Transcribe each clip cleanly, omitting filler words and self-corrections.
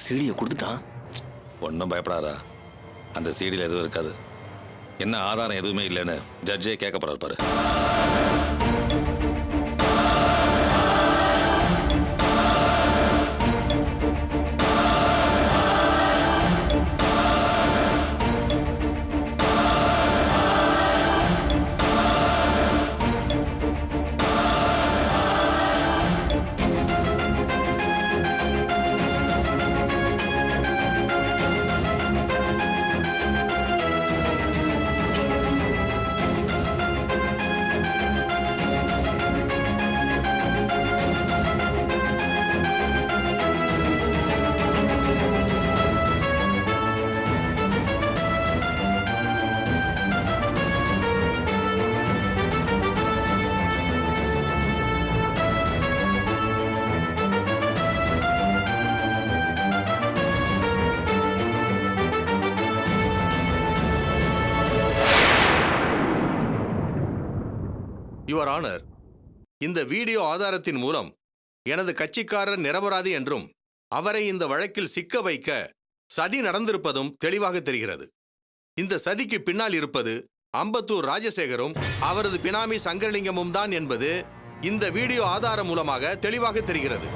சீடியை கொடுத்துட்டான். ஒன்றும் பயப்படாதா, அந்த சீடியில் எதுவும் இருக்காது. என்ன ஆதாரம் எதுவுமே இல்லைன்னு ஜட்ஜே கேட்கப்படுறாரு பாரு. யுவர் ஆனர், இந்த வீடியோ ஆதாரத்தின் மூலம் எனது கட்சிக்காரர் நிரபராதி என்றும் அவரை இந்த வழக்கில் சிக்க வைக்க சதி நடந்திருப்பதும் தெளிவாக தெரிகிறது. இந்த சதிக்கு பின்னால் இருப்பது அம்பத்தூர் ராஜசேகரும் அவரது பினாமி சங்கரலிங்கமும் தான் என்பது இந்த வீடியோ ஆதாரம் மூலமாக தெளிவாக தெரிகிறது.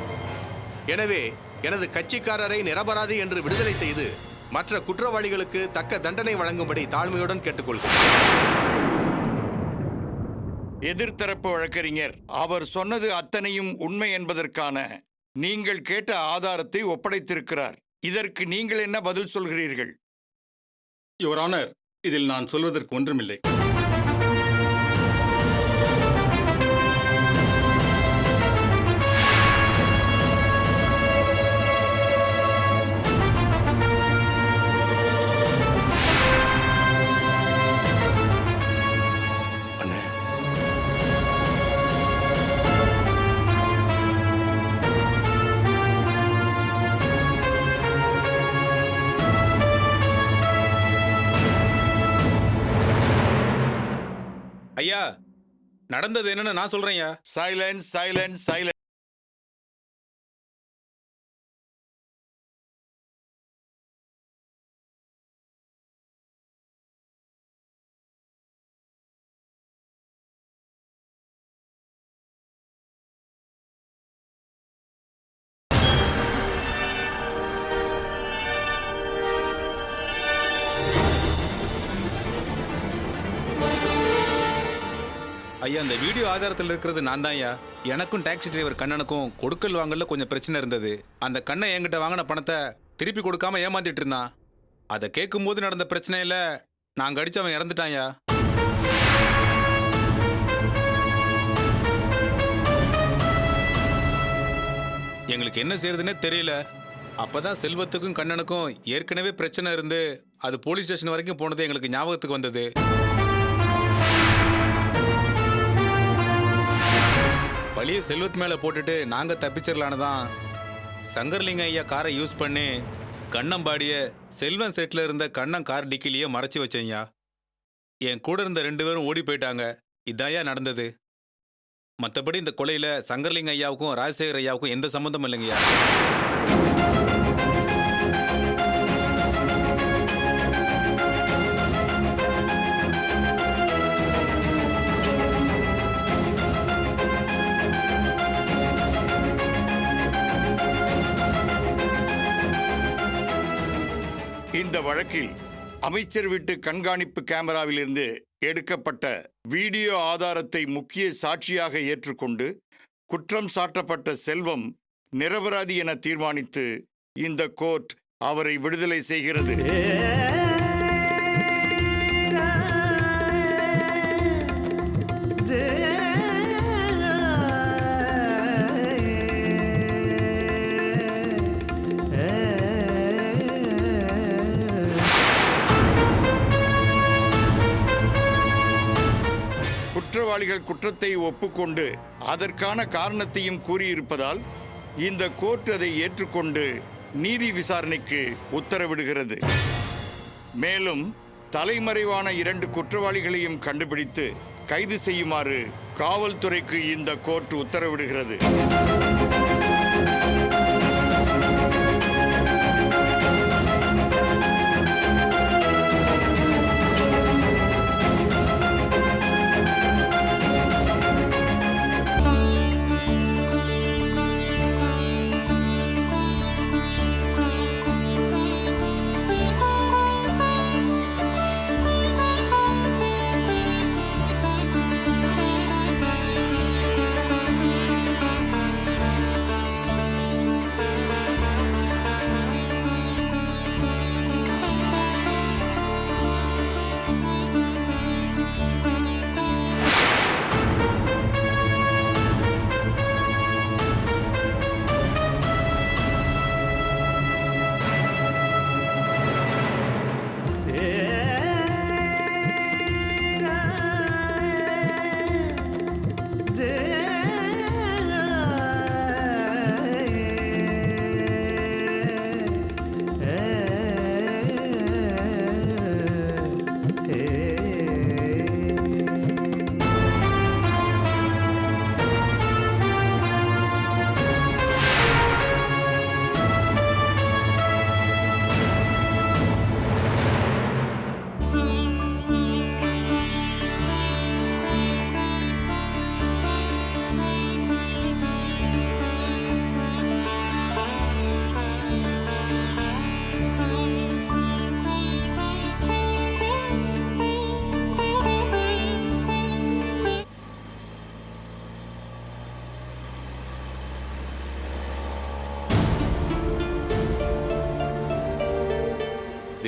எனவே எனது கட்சிக்காரரை நிரபராதி என்று விடுதலை செய்து மற்ற குற்றவாளிகளுக்கு தக்க தண்டனை வழங்கும்படி தாழ்மையுடன் கேட்டுக்கொள்கிறேன். எதிர்த்தரப்பு வழக்கறிஞர் அவர் சொன்னது அத்தனையும் உண்மை என்பதற்கான நீங்கள் கேட்ட ஆதாரத்தை ஒப்படைத்திருக்கிறார். இதற்கு நீங்கள் என்ன பதில் சொல்கிறீர்கள்? யுவர் ஆனர், இதில் நான் சொல்வதற்கு ஒன்றுமில்லை. ஐயா, நடந்தது என்னன்னு நான் சொல்றேன்யா. Silence, silence, silence. ஐயா, அந்த வீடியோ ஆதாரத்தில் இருக்கிறது நான் தான் ஐயா. எனக்கும் டாக்ஸி டிரைவர் கண்ணனுக்கும் கொடுக்கல் வாங்கல கொஞ்சம் பிரச்சனை இருந்தது. அந்த கண்ணை என்கிட்ட வாங்கின பணத்தை திருப்பி கொடுக்காம ஏமாத்திட்டு இருந்தான். அதை கேட்கும் போது நடந்த பிரச்சனையில நாங்க அடிச்சு அவன் இறந்துட்டான்யா. எங்களுக்கு என்ன செய்யறதுன்னே தெரியல. அப்பதான் செல்வத்துக்கும் கண்ணனுக்கும் ஏற்கனவே பிரச்சனை இருந்து அது போலீஸ் ஸ்டேஷன் வரைக்கும் போனது எங்களுக்கு ஞாபகத்துக்கு வந்தது. பழிய செல்வத் மேல போட்டுட்டு நாங்க தப்பிச்சிடலான்னு சங்கர்லிங்க ஐயா காரை யூஸ் பண்ணி கண்ணம்பாடிய செல்வன் செட்ல இருந்த கண்ணன் கார் டிக்கிலேயே மறைச்சி வச்சேன்யா. என் கூட இருந்த 2 பேரும் ஓடி போயிட்டாங்க. இதாயா நடந்தது. மற்றபடி இந்த கொலையில சங்கர்லிங்க ஐயாவுக்கும் ராஜசேகர் ஐயாவுக்கும் எந்த சம்பந்தமும் இல்லைங்கய்யா. இந்த வழக்கில் அமைச்சர் வீட்டு கண்காணிப்பு கேமராவில் இருந்து எடுக்கப்பட்ட வீடியோ ஆதாரத்தை முக்கிய சாட்சியாக ஏற்றுக்கொண்டு குற்றம் சாட்டப்பட்ட செல்வம் நிரபராதி என தீர்மானித்து இந்த கோர்ட் அவரை விடுதலை செய்கிறது. குற்றவாளிகள் குற்றத்தை ஒப்புக்கொண்டு அதற்கான காரணத்தையும் கூறியிருப்பதால் இந்த கோர்ட் அதை ஏற்றுக்கொண்டு நீதி விசாரணைக்கு உத்தரவிடுகிறது. மேலும் தலைமறைவான 2 குற்றவாளிகளையும் கண்டுபிடித்து கைது செய்யுமாறு காவல்துறைக்கு இந்த கோர்ட் உத்தரவிடுகிறது.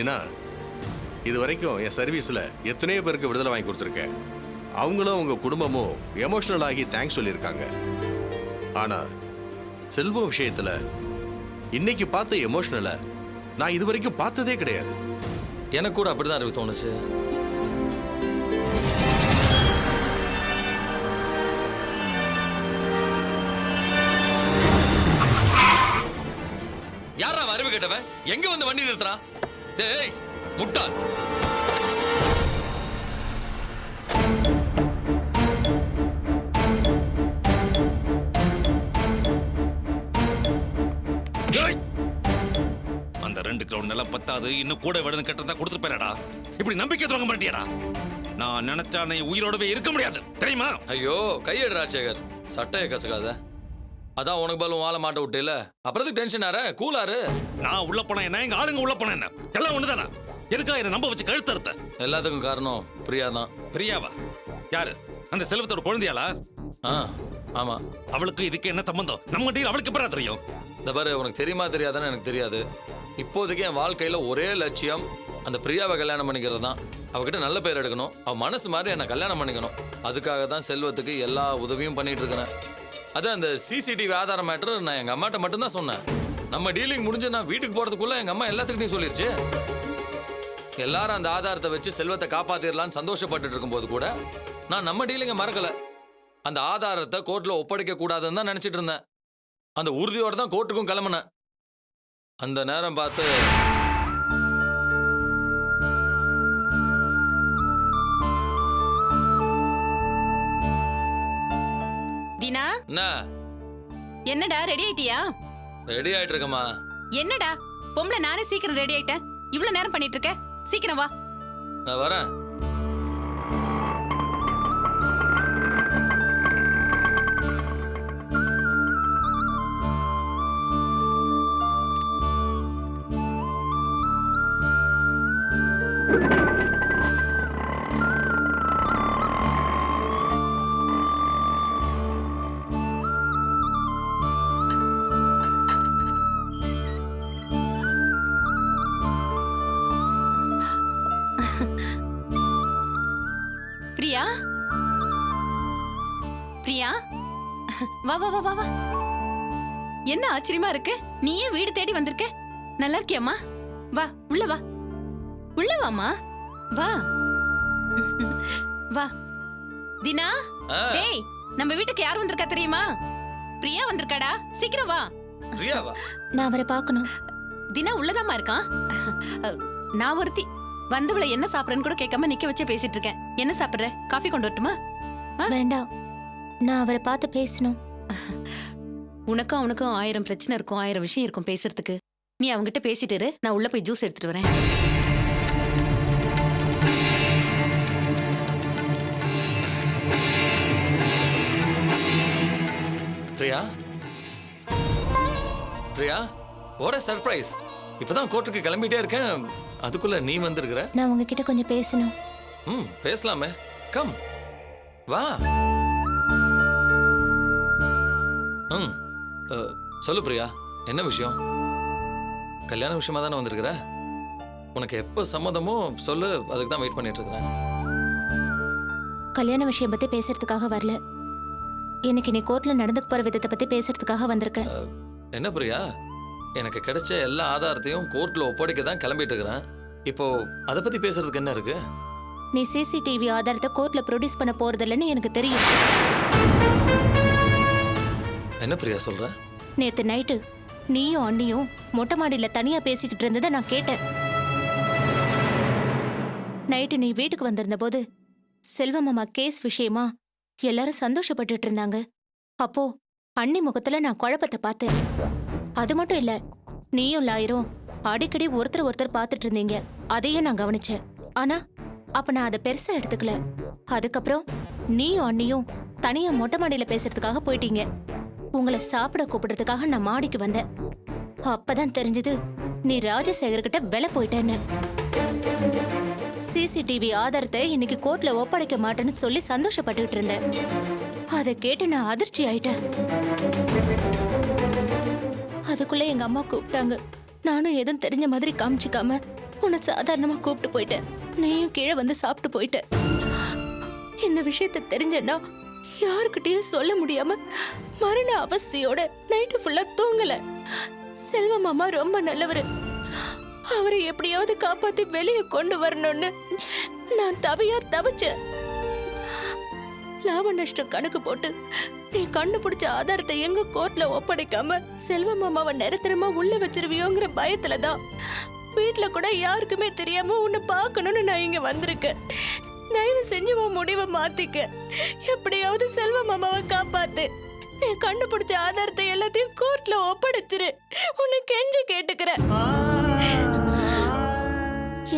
தினா, இது வரைக்கும் என் சர்வீஸ்ல எத்தனையோ பேருக்கு விடுதலை வாங்கி கொடுத்துருக்கேன். அவங்களும் உங்க குடும்பமும் எமோஷனல் ஆகி தேங்க்ஸ் சொல்லியிருக்காங்க. ஆனா செல்வம் விஷயத்துல இன்னைக்கு பார்த்த எமோஷனலை நான் இது வரைக்கும் பார்த்ததே கிடையாது. எனக்கு கூட அப்படிதான் அறிவு தோணுச்சு. யாரா அறிவு கேட்டவன்? எங்க வந்து வண்டி நிறுத்துறான்? டேய் முட்டாள்! அந்த 2 கிரவுண்ட் நிலம் பத்தாது, இன்னும் கூட விடணும் கட்டதான் கொடுத்துருப்பேனடா. இப்படி நம்பிக்கை துவங்க மாட்டியாடா? நான் நினைச்சா நீ உயிரோடவே இருக்க முடியாது தெரியுமா? ஐயோ கையெடு ராஜசேகர், சட்டையை கசக்காத. அதான் உனக்கு பதிலும் வாழ மாட்ட விட்டுல, அப்புறத்துக்கு டென்ஷன் ஆற, கூலாரு. நான் உள்ள போனா என்ன, எங்க ஆளுங்க உள்ள போனா என்ன, எல்லாம் ஒண்ணுதானா? எதுக்கா என்ன நம்ப வச்சு கழுத்தறுத்த? எல்லாத்துக்கும் காரணம் பிரியா தான். பிரியாவா? யாரு? அந்த செல்வத்தோட குழந்தையாளா? ஆமா. அவளுக்கு இதுக்கு என்ன சம்பந்தம்? நம்ம டீல் அவளுக்கு எப்படா தெரியும்? இந்த பாரு, உனக்கு தெரியுமா தெரியாதான்னு எனக்கு தெரியாது. இப்போதைக்கு என் வாழ்க்கையில ஒரே லட்சியம் அந்த பிரியாவை கல்யாணம் பண்ணிக்கிறது தான். அவகிட்ட நல்ல பேர் எடுக்கணும், அவ மனசு மாதிரி என்னை கல்யாணம் பண்ணிக்கணும். அதுக்காக தான் செல்வத்துக்கு எல்லா உதவியும் பண்ணிட்டு இருக்கிறேன். அது அந்த சிசிடிவி ஆதாரம் மேட்டர் நான் எங்க அம்மாட்ட மட்டும்தான் சொன்னேன். நம்ம டீலிங் முடிஞ்சு நான் வீட்டுக்கு போறதுக்குள்ள எங்க அம்மா எல்லாத்துக்கிட்டையும் சொல்லிருச்சு. எல்லாரும் அந்த ஆதாரத்தை வச்சு செல்வத்தை காப்பாத்திடலான்னு சந்தோஷப்பட்டு இருக்கும்போது கூட நான் நம்ம டீலிங்க மறக்கல. அந்த ஆதாரத்தை கோர்ட்ல ஒப்படைக்க கூடாதுன்னு தான் நினைச்சிட்டு இருந்தேன். அந்த உறுதியோட தான் கோர்ட்டுக்கும் கிளம்புனேன். அந்த நேரம் பார்த்து தீனா, என்ன என்னடா ரெடி ஆயிட்டியா? ரெடி ஆயிட்டு இருக்கமா? என்னடா பொம்பளை, நானே சீக்கிரம் ரெடி ஆயிட்டேன். இவ்வளவு நேரம் பண்ணிட்டு இருக்க, சீக்கிரம் வா. நான் வரேன். பிரியா, பிரியா, வா வா வா வா வா. என்ன ஆச்சரியமா இருக்கு, நீ ஏன் வீடு தேடி வந்திருக்க? நல்லா இருக்கியாம்மா? வா உள்ள வா, உள்ள வாமா, வா வா. தினா, டேய், நம்ம வீட்டுக்கு யார் வந்திருக்கா தெரியுமா? பிரியா வந்திருக்காடா, சீக்கிரம் வா. பிரியாவா? நான் அவரை பார்க்கணும். தினா உள்ளதாமா இருக்கான். நான் ஒருத்தி வந்தவளை என்ன சாப்பிடுறேன்னு கூட கேட்காம நிக்க வச்சே பேசிட்டு இருக்கேன். என்ன சாப்பிடுற? காஃபி கொண்டு வரட்டுமா? வேண்டாம், நான் அவரை பார்த்து பேசணும். உனக்கும் அவனுக்கும் 1000 பிரச்சனை இருக்கும், 1000 விஷயம் இருக்கும் பேசுறதுக்கு. நீ அவங்கிட்ட பேசிட்டு இரு, நான் உள்ள போய் ஜூஸ் எடுத்துட்டு வரேன். Priya, Priya, what a surprise. இப்பதான் கோர்ட்டுக்கு கிளம்பிட்டே இருக்கேன், அதுக்குள்ள நீ வந்திருக்கிற. நான் உங்ககிட்ட கொஞ்சம் பேசணும். பேசலாமே, கம் வா. சொல்லு பிரியா, என்ன விஷயம்? கல்யாண விஷயமா தானே வந்திருக்கிற? உனக்கு எப்ப சம்மதமோ சொல்லு, அதுக்கு தான் வெயிட் பண்ணிட்டு இருக்கிறேன். கல்யாண விஷயம் பத்தி பேசுறதுக்காக வரல, இன்னைக்கு நீ கோர்ட்ல நடந்துக்க போற விதத்தை பத்தி பேசுறதுக்காக வந்திருக்கேன். என்ன பிரியா, எனக்கு கிடைச்ச எல்லா ஆதாரத்தையும் கோர்ட்ல ஒப்படைக்க தான் கிளம்பிட்டு இருக்கிறேன். இப்போ அதை பத்தி பேசுறதுக்கு என்ன இருக்கு? நீ சிசிடிவி ஆதாரத்தை கோர்ட்ல ப்ரொடியூஸ் பண்ண போறதில்லைன்னு எனக்கு தெரியும். என்ன பிரியா சொல்ற? நேத்து நைட்டு நீயும் அண்ணியும் மொட்டை மாடியில தனியா பேசிக்கிட்டு இருந்ததை நான் கேட்டேன். நைட்டு நீ வீட்டுக்கு வந்திருந்த போது செல்வமாமா கேஸ் விஷயமா எல்லாரும் சந்தோஷப்பட்டுட்டு இருந்தாங்க. அப்போ அண்ணி முகத்துல நான் குழப்பத்தை பார்த்தேன். அது மட்டும் இல்ல, நீயும் லாயரும் அடிக்கடி ஒருத்தர் பார்த்துட்டு இருந்தீங்க, அதையும் நான் கவனிச்சேன். ஆனா அப்ப நான் அதை பெருசா எடுத்துக்கல. அதுக்கப்புறம் நீயும் அண்ணியும் தனியா மொட்டை மாடியில பேசுறதுக்காக போயிட்டீங்க. உங்களை சாப்பிட கூப்பிடுறதுக்காக நான் மாடிக்கு வந்தேன். அப்பதான் தெரிஞ்சது நீ ராஜசேகர்கிட்ட விலை போயிட்டேன்னு. சிசிடிவி ஆதாரத்தை இன்னைக்கு கோர்ட்ல ஒப்படைக்க மாட்டேன்னு சொல்லி சந்தோஷப்பட்டுட்டு இருந்தேன். அதை கேட்டு நான் அதிர்ச்சி ஆயிட்டேன். அதுக்குள்ள எங்க அம்மா கூப்பிட்டாங்க. நானும் எதுவும் தெரிஞ்ச மாதிரி காமிச்சிக்காம உன்னை சாதாரணமா கூப்பிட்டு போயிட்டேன். நீயும் கீழே வந்து சாப்பிட்டு போயிட்ட. இந்த விஷயத்தை தெரிஞ்சேன்னா யாருக்கிட்டயும் சொல்ல முடியாம மரண அவஸ்தையோட நைட்டு ஃபுல்லா தூங்கல. செல்வ மாமா ரொம்ப நல்லவரு. அவரை எப்படியாவது காப்பாத்தி வெளியே கொண்டு வரணும்னு நான் தவிச்சேன். லாப நஷ்டம் கணக்கு போட்டு நீ கண்டுபிடிச்ச ஆதாரத்தை எங்க கோர்ட்ல ஒப்படைக்காம செல்வ மாமாவை நிரந்தரமா உள்ள வச்சிருவியோங்கிற பயத்துலதான் வீட்டுல கூட யாருக்குமே தெரியாம உன்னை பார்க்கணும்னு நான் இங்க வந்திருக்கேன். தயவு செஞ்சு உன் முடிவை மாத்திக்க. எப்படியாவது செல்வ மாமாவை காப்பாத்து. நீ கண்டுபிடிச்ச ஆதாரத்தை எல்லாத்தையும் கோர்ட்ல ஒப்படைச்சிரு. உன்னை கெஞ்சி கேட்டுக்கிறேன்.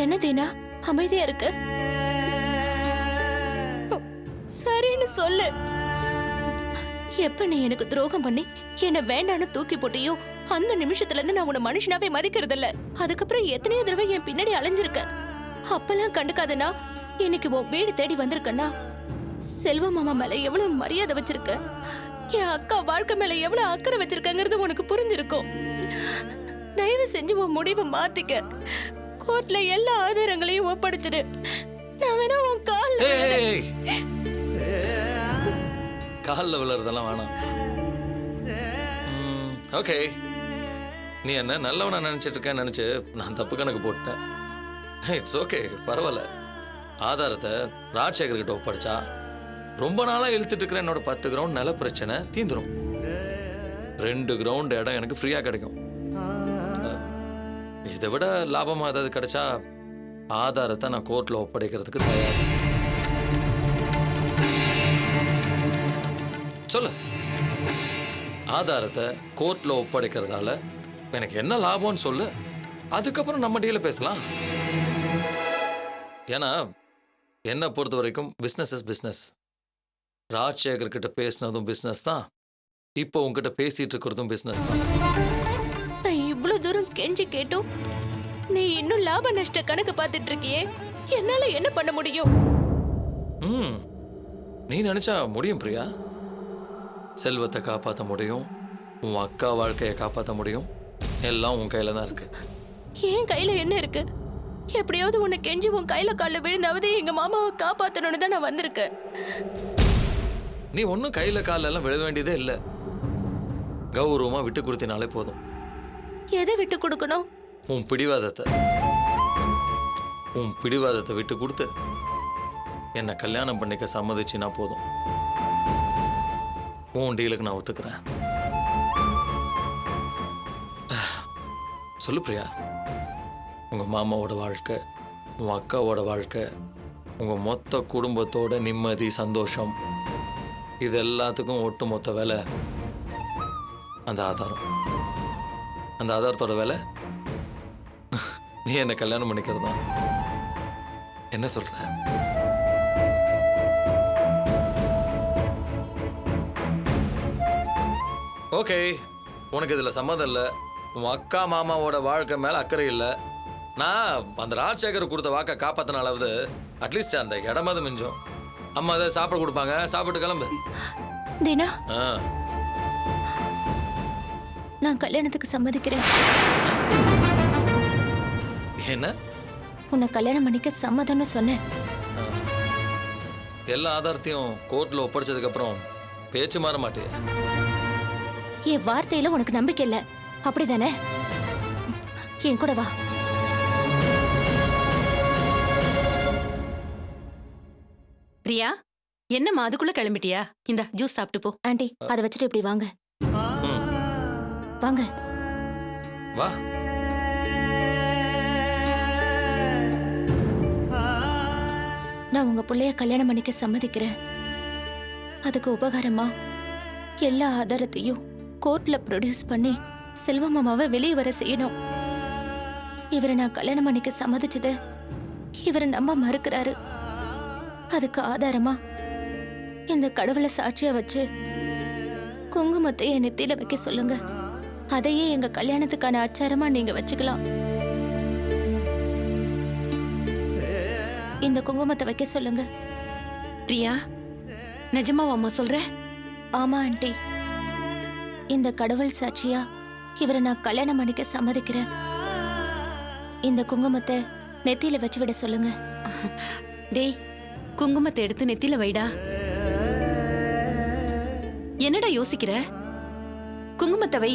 என்ன தீனா அமைதியா இருக்கு? சரின்னு சொல்லு. எப்ப நீ எனக்கு துரோகம் பண்ணி என்ன வேண்டான்னு தூக்கி போட்டியோ அந்த நிமிஷத்துல இருந்து நான் உன்னை மனுஷனாவே மதிக்கிறது இல்ல. அதுக்கப்புறம் எத்தனையோ தடவை என் பின்னாடி அலைஞ்சிருக்க. அப்பெல்லாம் கண்டுக்காதனா இன்னைக்கு உன் வீடு தேடி வந்திருக்கன்னா செல்வ மாமா மேல எவ்வளவு மரியாதை வச்சிருக்க, என் அக்கா வாழ்க்கை மேல எவ்வளவு அக்கறை வச்சிருக்கங்கிறது உனக்கு புரிஞ்சிருக்கும். தயவு செஞ்சு உன் முடிவை மாத்திக்க. கோர்ட்ல எல்லா ஆதாரங்களையும் ஒப்படைச்சிடு. நான் வேணா உன் காலில் விழுறதெல்லாம் வேணாம். ஓகே, நீ என்ன நல்லவனா நினைச்சிட்டு இருக்கேன்னு நினைச்சு நான் தப்பு கணக்கு போட்டேன். இட்ஸ் ஓகே, பரவாயில்ல. ஆதாரத்தை ராஜசேகர் கிட்ட ஒப்படைச்சா ரொம்ப நாளா இழுத்துட்டு இருக்கிற என்னோட 10 கிரவுண்ட் நில பிரச்சனை தீந்துரும். 2 கிரவுண்ட் இடம் எனக்கு ஃப்ரீயா கிடைக்கும். இதை விட லாபமா ஏதாவது கிடைச்சா ஆதாரத்தை நான் கோர்ட்ல ஒப்படைக்கிறதுக்கு தயார். சொல்லு, ஆதாரத்தை கோர்ட்ல ஒப்படைக்கிறதால எனக்கு என்ன லாபம்னு சொல்லு. அதுக்கப்புறம் நம்ம டீல பேசலாம். ஏன்னா என்னை பொறுத்த வரைக்கும் பிஸ்னஸ் இஸ் பிஸ்னஸ். ராஜசேகர் கிட்ட பேசினதும் பிஸ்னஸ் தான், இப்போ உங்ககிட்ட பேசிட்டு இருக்கிறதும் பிஸ்னஸ் தான். நான் இவ்வளவு தூரம் கெஞ்சி கேட்டும் நீ இன்னும் லாப நஷ்ட கணக்கு பார்த்துட்டு இருக்கியே, என்னால என்ன பண்ண முடியும்? நீ நினைச்சா முடியும் பிரியா. செல்வத்தை காப்பாற்ற முடியும், உன் அக்கா வாழ்க்கையை காப்பாற்ற முடியும். எல்லாம் உன் கையில தான் இருக்கு. என் கையில என்ன இருக்கு? எப்படியாவது உன்னை கெஞ்சி உன் கையில காலில் விழுந்தாவது எங்க மாமாவை காப்பாத்தணும்னு தான் நான் வந்திருக்கேன். நீ ஒன்றும் கையில காலில் எல்லாம் விழ வேண்டியதே இல்லை. கௌரவமா விட்டு கொடுத்தினாலே போதும். எதை விட்டு கொடுக்கணும்? உன் பிடிவாதத்தை விட்டு கொடுத்து என்னை கல்யாணம் பண்ணிக்க சம்மதிச்சுனா போதும். உன் டீலுக்கு நான் ஒத்துக்கிறேன். சொல்லு பிரியா, உங்க மாமாவோட வாழ்க்கை, உன் அக்காவோட வாழ்க்கை, உங்க மொத்த குடும்பத்தோட நிம்மதி சந்தோஷம், இது எல்லாத்துக்கும் ஒட்டு மொத்த வேலை அந்த ஆதாரம். அந்த ஆதாரத்தோட வேலை நீ என்ன கல்யாணம் பண்ணிக்கிறது தான். என்ன சொல்ற? ஓகே, உனக்கு இதுல சம்மதம் இல்லை. உன் அக்கா மாமாவோட வாழ்க்கை மேல அக்கறை இல்லை. நான் அந்த ராஜசேகர் கொடுத்த வாக்கை காப்பாத்தினாலாவது அட்லீஸ்ட் அந்த இடமாவது மிஞ்சம். அம்மா அதை சாப்பிட கொடுப்பாங்க, சாப்பிட்டு கிளம்பு. தினா, நான் கல்யாணத்துக்கு சம்மதிக்கிறேன். என்ன? உன்னை கல்யாணம் பண்ணிக்க சம்மதம்னு சொன்னேன். எல்லா ஆதாரத்தையும் கோர்ட்ல ஒப்படைச்சதுக்கு அப்புறம் பேச்சு மாற மாட்டே. என் வார்த்தையில உனக்கு நம்பிக்கை இல்ல, அப்படிதானே? என் கூட வா. பிரியா, என்னம்மா அதுக்குள்ள கிளம்பிட்டியா? இந்த ஜூஸ் சாப்பிட்டு போ. ஆண்டி, அதை வச்சுட்டு இப்படி வாங்க. வாங்க. வா. நான் உங்க பிள்ளைய கல்யாணம் பண்ணிக்க சம்மதிக்கிறேன். அதுக்கு உபகாரமா எல்லா ஆதாரத்தையும் கோர்ட்ல ப்ரொடியூஸ் பண்ணி செல்வ மாமாவை வெளியே வர செய்யணும். இவரை நான் கல்யாணம் பண்ணிக்க சம்மதிச்சது இவரை நம்ப மறுக்கிறாரு. அதுக்கு ஆதாரமா இந்த கடவுளை சாட்சியா வச்சு குங்குமத்தை என் நெத்தியில வைக்க சொல்லுங்க. அதையே எங்க கல்யாணத்துக்கான ஆச்சாரமா நீங்க வச்சுக்கலாம். இந்த குங்குமத்தை வைக்க சொல்லுங்க. பிரியா, நிஜமாவா அம்மா சொல்ற? ஆமா ஆண்டி, இந்த கடவுள் சாட்சியா இவரை நான் கல்யாணம் பண்ணிக்க சம்மதிக்கிறேன். இந்த குங்குமத்தை நெத்தியில வச்சு விட சொல்லுங்க. டேய், குங்குமத்தை எடுத்து நெத்தியில வைடா. என்னடா யோசிக்கிற? குங்குமத்தை வை.